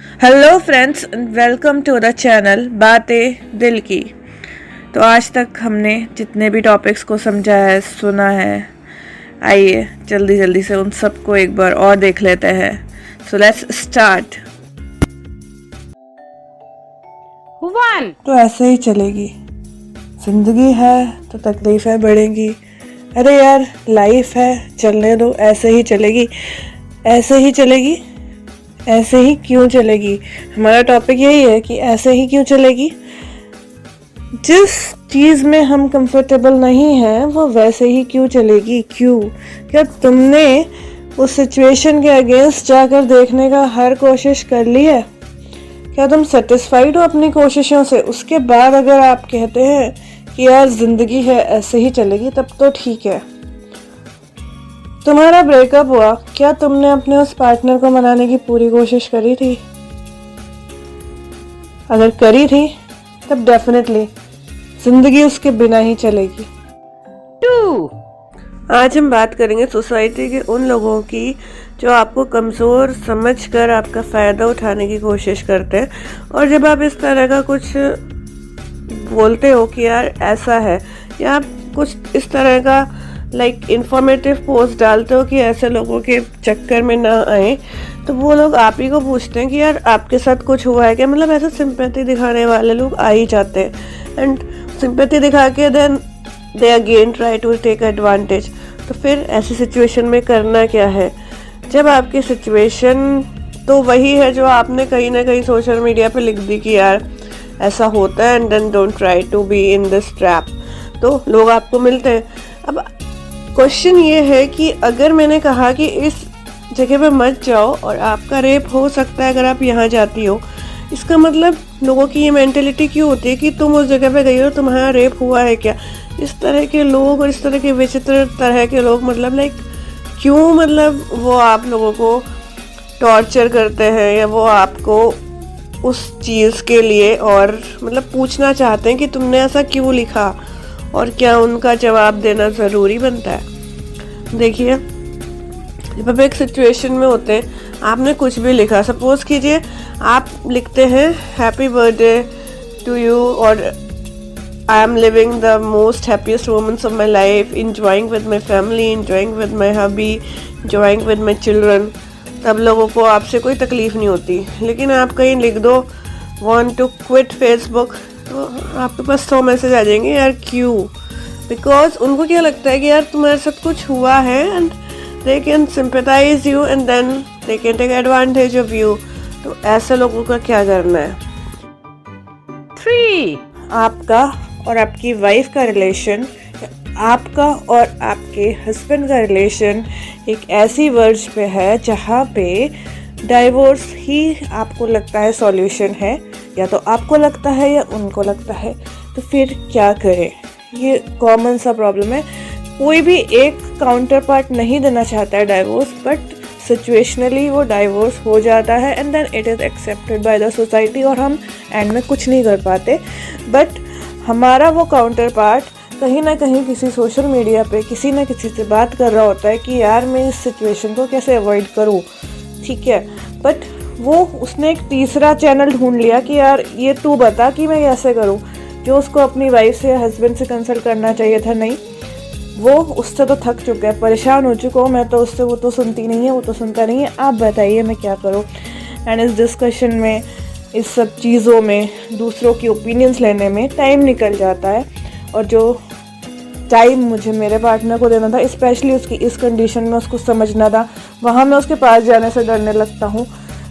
Hello friends, welcome to the channel बातें दिल की। तो आज तक हमने जितने भी टॉपिक्स को समझा है, सुना है, आइए जल्दी जल्दी से उन सबको एक बार और देख लेते हैं। So let's start. वन। तो ऐसे ही चलेगी जिंदगी है तो तकलीफें बढ़ेंगी। अरे यार, लाइफ है, चलने दो, ऐसे ही चलेगी। ऐसे ही चलेगी, ऐसे ही क्यों चलेगी? हमारा टॉपिक यही है कि ऐसे ही क्यों चलेगी। जिस चीज में हम कंफर्टेबल नहीं हैं वो वैसे ही क्यों चलेगी? क्यों? क्या तुमने उस सिचुएशन के अगेंस्ट जाकर देखने का हर कोशिश कर ली है? क्या तुम सेटिस्फाइड हो अपनी कोशिशों से? उसके बाद अगर आप कहते हैं कि यार जिंदगी है ऐसे ही चलेगी, तब तो ठीक है। तुम्हारा ब्रेकअप हुआ, क्या तुमने अपने उस पार्टनर को मनाने की पूरी कोशिश करी थी? अगर करी थी तब डेफिनेटली जिंदगी उसके बिना ही चलेगी। टू। आज हम बात करेंगे सोसाइटी के उन लोगों की जो आपको कमज़ोर समझकर आपका फ़ायदा उठाने की कोशिश करते हैं। और जब आप इस तरह का कुछ बोलते हो कि यार ऐसा है, या आप कुछ इस तरह का इंफॉर्मेटिव पोस्ट डालते हो कि ऐसे लोगों के चक्कर में ना आए, तो वो लोग आप ही को पूछते हैं कि यार आपके साथ कुछ हुआ है क्या। मतलब ऐसे सिंपैथी दिखाने वाले लोग आ ही जाते हैं, एंड सिंपैथी दिखा के then they again try to take advantage. तो फिर ऐसी सिचुएशन में करना क्या है? जब आपकी सिचुएशन तो वही है जो आपने कहीं ना कहीं सोशल मीडिया पे लिख दी कि यार ऐसा होता है, and then don't try to be in this trap, तो लोग आपको मिलते हैं। अब क्वेश्चन ये है कि अगर मैंने कहा कि इस जगह पे मत जाओ और आपका रेप हो सकता है अगर आप यहाँ जाती हो, इसका मतलब लोगों की ये मेंटेलिटी क्यों होती है कि तुम उस जगह पे गई हो, तुम्हारा रेप हुआ है क्या? इस तरह के लोग और इस तरह के विचित्र तरह के लोग क्यों वो आप लोगों को टॉर्चर करते हैं, या वो आपको उस चीज़ के लिए और पूछना चाहते हैं कि तुमने ऐसा क्यों लिखा, और क्या उनका जवाब देना ज़रूरी बनता है? देखिए, जब आप एक सिचुएशन में होते हैं, आपने कुछ भी लिखा, सपोज कीजिए आप लिखते हैं हैप्पी बर्थडे टू यू, और I am living the most happiest moments of my life, enjoying with my family, enjoying with my hubby, enjoying with my children. तब लोगों को आपसे कोई तकलीफ़ नहीं होती। लेकिन आप कहीं लिख दो वॉन्ट टू क्विट फेसबुक, तो आपके पास 100 मैसेज आ जाएंगे। यार क्यों? बिकॉज उनको क्या लगता है कि यार तुम्हारे साथ कुछ हुआ है, and they can sympathize you, and then they can take advantage of you. तो ऐसे लोगों का क्या करना है? 3। आपका और आपकी वाइफ का रिलेशन, आपका और आपके हस्बैंड का रिलेशन एक ऐसी वर्ज पे है जहाँ पे डाइवोर्स ही आपको लगता है सॉल्यूशन है, या तो आपको लगता है या उनको लगता है। तो फिर क्या करें? ये कॉमन सा प्रॉब्लम है। कोई भी एक काउंटर पार्ट नहीं देना चाहता है डाइवोर्स, बट सिचुएशनली वो डाइवोर्स हो जाता है, and then it is accepted by the society, और हम एंड में कुछ नहीं कर पाते। बट हमारा वो काउंटर पार्ट कहीं ना कहीं किसी सोशल मीडिया पे किसी ना किसी से बात कर रहा होता है कि यार मैं इस सिचुएशन को कैसे अवॉइड करूँ, ठीक है। बट वो उसने एक तीसरा चैनल ढूंढ लिया कि यार ये तू बता कि मैं कैसे करूँ, जो उसको अपनी वाइफ से या हस्बैंड से कंसल्ट करना चाहिए था। नहीं, वो उससे तो थक चुका है, परेशान हो चुका हूँ मैं तो उससे, वो तो सुनती नहीं है, वो तो सुनता नहीं है, आप बताइए मैं क्या करूँ। एंड इस डिस्कशन में, इस सब चीज़ों में, दूसरों की ओपिनियंस लेने में टाइम निकल जाता है। और जो टाइम मुझे मेरे पार्टनर को देना था, स्पेशली उसकी इस कंडीशन में उसको समझना था, वहाँ मैं उसके पास जाने से डरने लगता हूँ,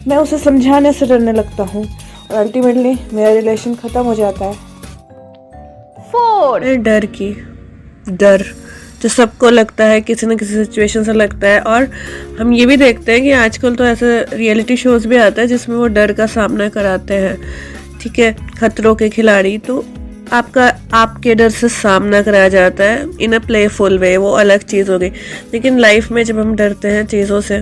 मैं उसे समझाने से डरने लगता हूँ, और अल्टीमेटली मेरा रिलेशन ख़त्म हो जाता है। 4। डर जो सबको लगता है, किसी न किसी सिचुएशन से लगता है। और हम ये भी देखते हैं कि आजकल तो ऐसे रियलिटी शोज़ भी आता है जिसमें वो डर का सामना कराते हैं, ठीक है, खतरों के खिलाड़ी। तो आपके डर से सामना कराया जाता है इन अ प्लेफुल वे, वो अलग चीज़ हो गई। लेकिन लाइफ में जब हम डरते हैं चीज़ों से,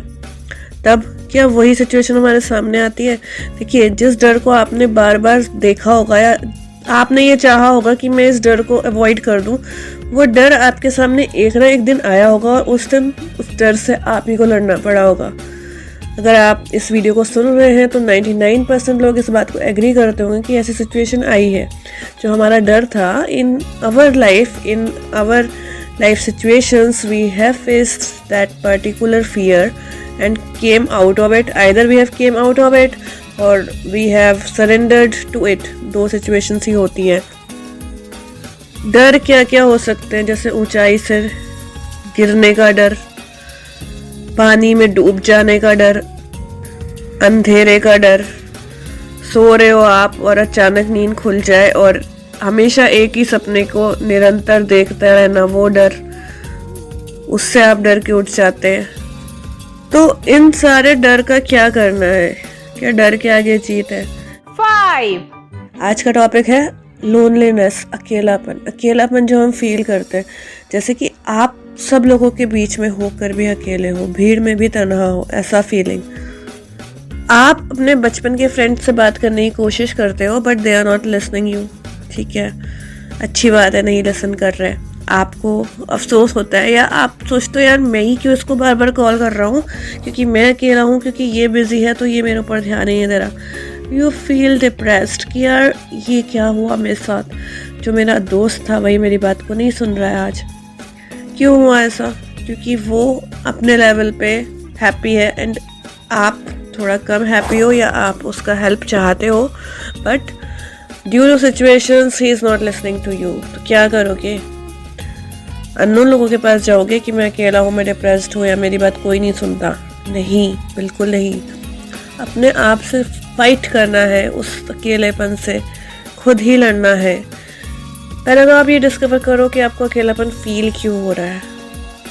तब क्या वही सिचुएशन हमारे सामने आती है? देखिए, जिस डर को आपने बार बार देखा होगा, या आपने ये चाहा होगा कि मैं इस डर को अवॉइड कर दूं, वो डर आपके सामने एक ना एक दिन आया होगा, और उस दिन उस डर से आप ही को लड़ना पड़ा होगा। अगर आप इस वीडियो को सुन रहे हैं तो 99% लोग इस बात को एग्री करते होंगे कि ऐसी सिचुएशन आई है। जो हमारा डर था in our life situations, we have faced that particular fear and came out of it. Either we have came out of it or we have surrendered to it. दो situations ही होती हैं। डर क्या क्या हो सकते हैं, जैसे ऊंचाई से गिरने का डर, पानी में डूब जाने का डर, अंधेरे का डर, सो रहे हो आप और अचानक नींद खुल जाए और हमेशा एक ही सपने को निरंतर देखते रहना, वो डर, उससे आप डर के उठ जाते हैं। तो इन सारे डर का क्या करना है? क्या डर के आगे जीत है? 5 आज का टॉपिक है लोनलीनेस, अकेलापन जो हम फील करते हैं, जैसे कि आप सब लोगों के बीच में होकर भी अकेले हो, भीड़ में भी तन्हा हो, ऐसा फीलिंग। आप अपने बचपन के फ्रेंड से बात करने की कोशिश करते हो but they are not listening you. ठीक है, अच्छी बात है, नहीं लिसन कर रहे। आपको अफसोस होता है या आप सोचते हो यार मैं ही क्यों इसको बार बार कॉल कर रहा हूँ, क्योंकि मैं अकेला हूँ, क्योंकि ये बिजी है तो ये मेरे ऊपर ध्यान नहीं दे रहा। यू फील डिप्रेस्ड कि यार ये क्या हुआ मेरे साथ, जो मेरा दोस्त था वही मेरी बात को नहीं सुन रहा है आज। क्यों हुआ ऐसा? क्योंकि वो अपने लेवल पे हैप्पी है एंड आप थोड़ा कम हैप्पी हो, या आप उसका हेल्प चाहते हो but due to situations he is not listening to you. तो क्या करोगे? अननोन लोगों के पास जाओगे कि मैं अकेला हूँ, मैं डिप्रेस्ड हूँ, या मेरी बात कोई नहीं सुनता? नहीं, बिल्कुल नहीं। अपने आप से फाइट करना है, उस अकेलेपन से खुद ही लड़ना है। पहले तो आप ये डिस्कवर करो कि आपको अकेलापन फील क्यों हो रहा है,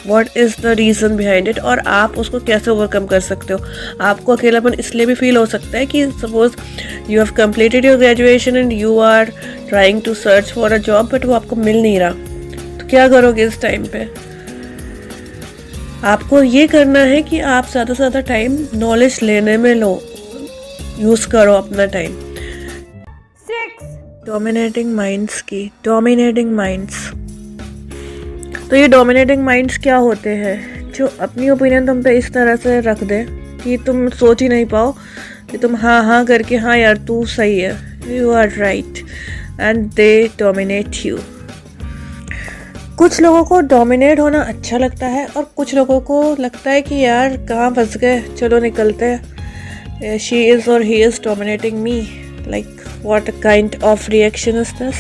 what is the reason behind it, और आप उसको कैसे ओवरकम कर सकते हो। आपको अकेलापन इसलिए भी फील हो सकता है कि suppose you have completed your graduation and you are trying to search for a job but वो आपको मिल नहीं रहा। क्या करोगे इस टाइम पे? आपको ये करना है कि आप ज़्यादा से ज़्यादा टाइम नॉलेज लेने में लो, यूज़ करो अपना टाइम। 6 dominating minds. तो ये डोमिनेटिंग माइंड्स क्या होते हैं? जो अपनी ओपिनियन तुम पे इस तरह से रख दे कि तुम सोच ही नहीं पाओ, कि तुम हाँ करके हाँ यार तू सही है, you are right, and they dominate you. कुछ लोगों को डोमिनेट होना अच्छा लगता है और कुछ लोगों को लगता है कि यार कहाँ फंस गए, चलो निकलते हैं। शी इज़ और he is dominating me, like what kind of reaction is this.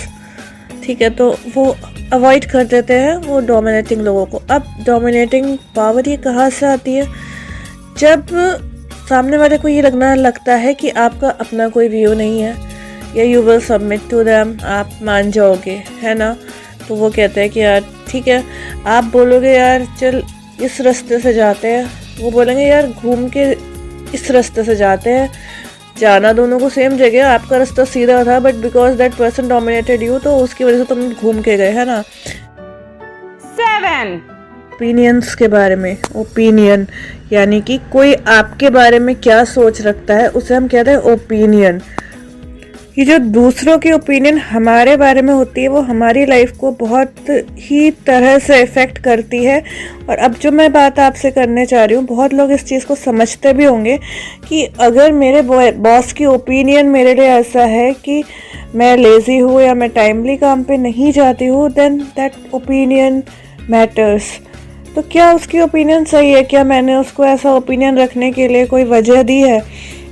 ठीक है, तो वो अवॉइड कर देते हैं वो डोमिनेटिंग लोगों को। अब डोमिनेटिंग पावर ये कहाँ से आती है? जब सामने वाले को ये लगता है कि आपका अपना कोई व्यू नहीं है, या you will submit to them, आप मान जाओगे, है ना। तो वो कहते हैं कि यार ठीक है, आप बोलोगे यार चल इस रास्ते से जाते हैं, वो बोलेंगे यार घूम के इस रास्ते से जाते हैं। जाना दोनों को सेम जगह, आपका रास्ता सीधा था but because that person dominated you, तो उसकी वजह से तुम घूम के गए, है ना। 7 ओपिनियंस के बारे में, ओपिनियन यानी कि कोई आपके बारे में क्या सोच रखता है, उसे हम कहते हैं ओपिनियन। ये जो दूसरों की ओपिनियन हमारे बारे में होती है वो हमारी लाइफ को बहुत ही तरह से इफ़ेक्ट करती है। और अब जो मैं बात आपसे करने चाह रही हूँ, बहुत लोग इस चीज़ को समझते भी होंगे कि अगर मेरे बॉस की ओपिनियन मेरे लिए ऐसा है कि मैं लेज़ी हूँ या मैं टाइमली काम पे नहीं जाती हूँ, देन दैट ओपिनियन मैटर्स। तो क्या उसकी ओपिनियन सही है? क्या मैंने उसको ऐसा ओपिनियन रखने के लिए कोई वजह दी है,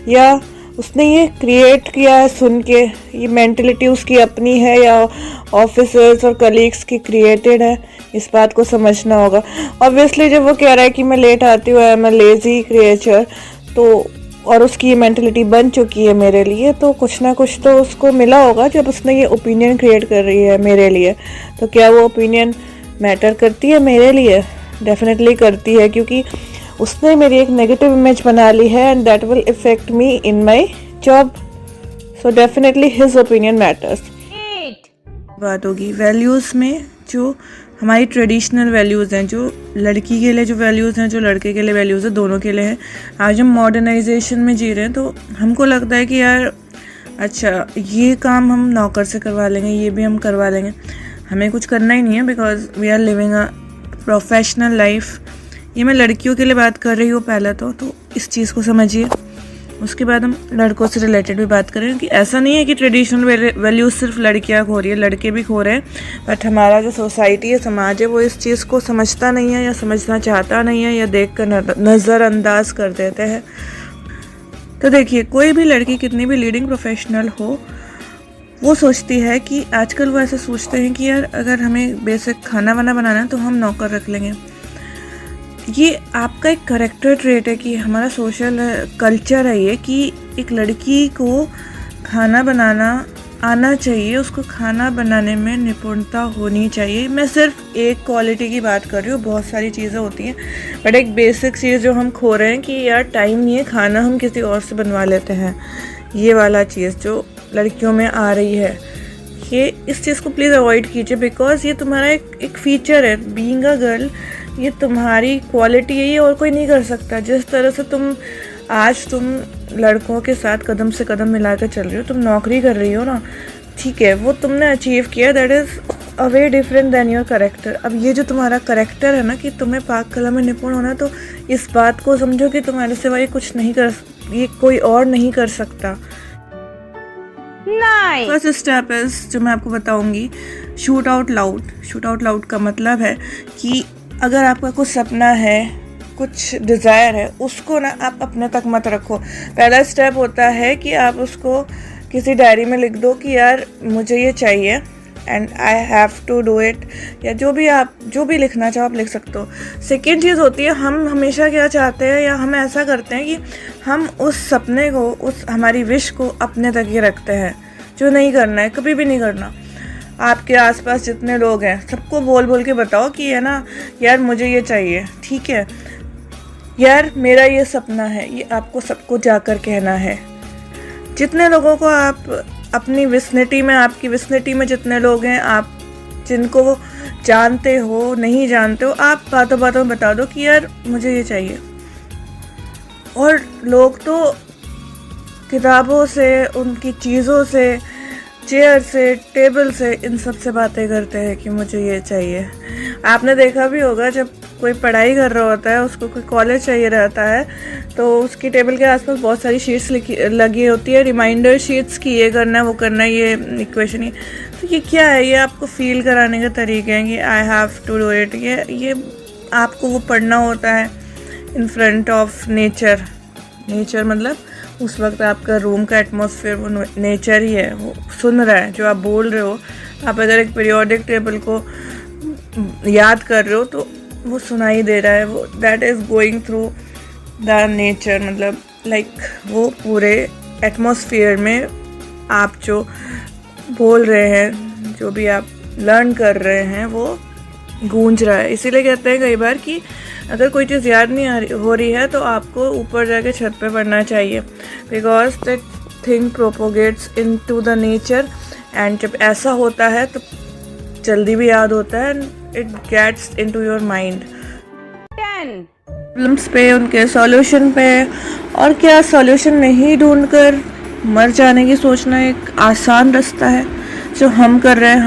या उसने ये क्रिएट किया है सुन के? ये मेंटलिटी उसकी अपनी है या ऑफिसर्स और कलीग्स की क्रिएटेड है? इस बात को समझना होगा। ऑब्वियसली जब वो कह रहा है कि मैं लेट आती हूँ, मैं लेज़ी क्रिएचर, तो और उसकी ये मेंटलिटी बन चुकी है मेरे लिए, तो कुछ ना कुछ तो उसको मिला होगा जब उसने ये ओपिनियन क्रिएट कर रही है मेरे लिए। तो क्या वो ओपिनियन मैटर करती है मेरे लिए? डेफिनेटली करती है, क्योंकि उसने मेरी एक नेगेटिव इमेज बना ली है and that will effect me in my job. So definitely his opinion matters. 8 बात होगी वैल्यूज़ में, जो हमारी ट्रेडिशनल वैल्यूज़ हैं, जो लड़की के लिए जो वैल्यूज़ हैं, जो लड़के के लिए वैल्यूज़ हैं, दोनों के लिए हैं। आज हम मॉडर्नाइजेशन में जी रहे हैं, तो हमको लगता है कि यार अच्छा ये काम हम नौकर से करवा लेंगे, ये भी हम करवा लेंगे, हमें कुछ करना ही नहीं है because we are living a professional life. ये मैं लड़कियों के लिए बात कर रही हूँ पहले तो इस चीज़ को समझिए। उसके बाद हम लड़कों से रिलेटेड भी बात करें कि ऐसा नहीं है कि ट्रेडिशनल वैल्यूज़ सिर्फ लड़कियाँ खो रही है, लड़के भी खो रहे हैं, बट हमारा जो सोसाइटी है, समाज है, वो इस चीज़ को समझता नहीं है या समझना चाहता नहीं है या देख कर नज़रअंदाज कर देते हैं। तो देखिए, कोई भी लड़की कितनी भी लीडिंग प्रोफेशनल हो, वो सोचती है कि आजकल वो ऐसे सोचते हैं कि यार अगर हमें बेसिक खाना वाना बनाना है तो हम नौकर रख लेंगे। ये आपका एक करेक्टर ट्रेट है कि हमारा सोशल कल्चर है ये कि एक लड़की को खाना बनाना आना चाहिए, उसको खाना बनाने में निपुणता होनी चाहिए। मैं सिर्फ एक क्वालिटी की बात कर रही हूँ, बहुत सारी चीज़ें होती हैं, बट एक बेसिक चीज़ जो हम खो रहे हैं कि यार टाइम नहीं है, खाना हम किसी और से बनवा लेते हैं। ये वाला चीज़ जो लड़कियों में आ रही है, ये इस चीज़ को प्लीज़ अवॉइड कीजिए, बिकॉज ये तुम्हारा एक फीचर है। बीइंग अ गर्ल, ये तुम्हारी क्वालिटी है, ये और कोई नहीं कर सकता। जिस तरह से तुम लड़कों के साथ कदम से कदम मिलाकर चल रही हो, तुम नौकरी कर रही हो ना, ठीक है, वो तुमने अचीव किया, that is a way different than your character. अब ये जो तुम्हारा करेक्टर है ना कि तुम्हें पाक कला में निपुण होना, तो इस बात को समझो कि तुम्हारे सिवा ये कोई और नहीं कर सकता। फर्स्ट स्टेप इज, जो मैं आपको बताऊंगी, shoot out loud. Shoot out loud का मतलब है कि अगर आपका कुछ सपना है, कुछ डिज़ायर है, उसको ना आप अपने तक मत रखो। पहला स्टेप होता है कि आप उसको किसी डायरी में लिख दो कि यार मुझे ये चाहिए and I have to do it, या जो भी लिखना चाहो आप लिख सकते हो। सेकेंड चीज़ होती है, हम हमेशा क्या चाहते हैं या हम ऐसा करते हैं कि हम उस सपने को, उस हमारी विश को अपने तक ही रखते हैं, जो नहीं करना है, कभी भी नहीं करना। आपके आसपास जितने लोग हैं सबको बोल बोल के बताओ कि है ना यार मुझे ये चाहिए, ठीक है यार मेरा ये सपना है, ये आपको सबको जाकर कहना है। जितने लोगों को आप अपनी विसिनिटी में, आपकी विसिनिटी में जितने लोग हैं, आप जिनको जानते हो नहीं जानते हो, आप बातों बातों में बता दो कि यार मुझे ये चाहिए। और लोग तो किताबों से, उनकी चीज़ों से, चेयर से, टेबल से, इन सब से बातें करते हैं कि मुझे ये चाहिए। आपने देखा भी होगा, जब कोई पढ़ाई कर रहा होता है, उसको कोई कॉलेज चाहिए रहता है, तो उसकी टेबल के आसपास बहुत सारी शीट्स लगी होती है, रिमाइंडर शीट्स की ये करना है, वो करना है, ये इक्वेशन ही। तो ये क्या है? ये आपको फील कराने के तरीके हैं कि I have to do it. ये आपको वो पढ़ना होता है in front of nature. Nature मतलब उस वक्त आपका रूम का एटमॉस्फेयर वो नेचर ही है, वो सुन रहा है जो आप बोल रहे हो। आप अगर एक पीरियोडिक टेबल को याद कर रहे हो तो वो सुनाई दे रहा है, वो that is going through the nature, मतलब लाइक वो पूरे एटमॉस्फेयर में आप जो बोल रहे हैं, जो भी आप लर्न कर रहे हैं, वो गूंज रहा है। इसीलिए कहते हैं कई बार कि अगर कोई चीज़ याद नहीं हो रही है तो आपको ऊपर जाके छत पे पढ़ना चाहिए, because that thing propagates into the nature. And जब ऐसा होता है तो जल्दी भी याद होता है, it gets into your mind. 10 problems पे, उनके सॉल्यूशन पे, और क्या सॉल्यूशन नहीं ढूंढकर मर जाने की सोचना एक आसान रास्ता है जो हम कर रहे हैं,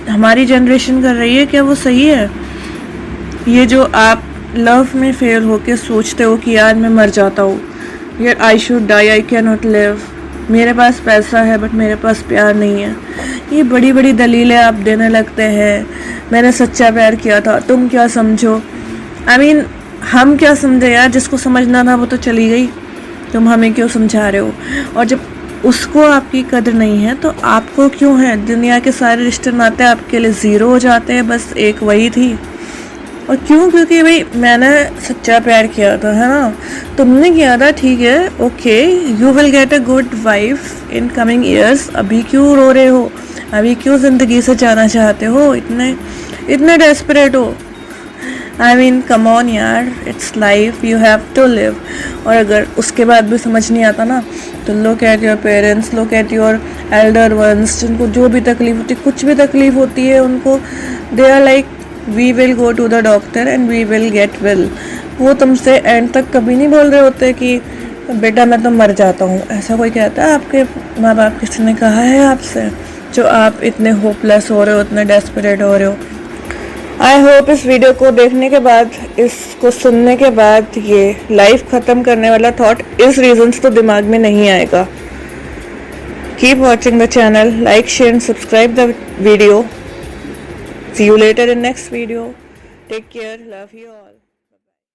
हमारी जनरेशन कर रही है। क्या वो सही है? ये जो आप लव में फेल होके सोचते हो कि यार मैं मर जाता हूँ, यार I should die, I can not live, मेरे पास पैसा है बट मेरे पास प्यार नहीं है, ये बड़ी बड़ी दलीलें आप देने लगते हैं। मैंने सच्चा प्यार किया था, तुम क्या समझो। I mean, हम क्या समझे यार, जिसको समझना था वो तो चली गई, तुम हमें क्यों समझा रहे हो। और जब उसको आपकी कदर नहीं है तो आपको क्यों है। दुनिया के सारे रिश्ते नाते आपके लिए ज़ीरो हो जाते हैं, बस एक वही थी। और क्यों? क्योंकि भाई मैंने सच्चा प्यार किया था, है ना, तुमने किया था, ठीक है, okay, you will get a good wife in coming years. अभी क्यों रो रहे हो? अभी क्यों ज़िंदगी से जाना चाहते हो? इतने डेस्परेट हो? आई मीन कम ऑन यार, it's life, you have to live. और अगर उसके बाद भी समझ नहीं आता ना, तो look at your parents, look at your elder ones, जिनको जो भी तकलीफ होती है, कुछ भी तकलीफ होती है उनको, they are like we will go to the doctor and we will get well. वो तुमसे एंड तक कभी नहीं बोल रहे होते कि बेटा मैं तो मर जाता हूँ। ऐसा कोई कहता है? आपके माँ बाप किसी ने कहा है आपसे, जो आप इतने होपलेस हो रहे हो, इतने डेस्परेट हो रहे हो? आई होप इस वीडियो को देखने के बाद, इसको सुनने के बाद ये लाइफ ख़त्म करने वाला थॉट इस रीजंस तो दिमाग में नहीं आएगा. Keep watching the channel, like, share and subscribe the video. See you later in next video. Take care. Love you all.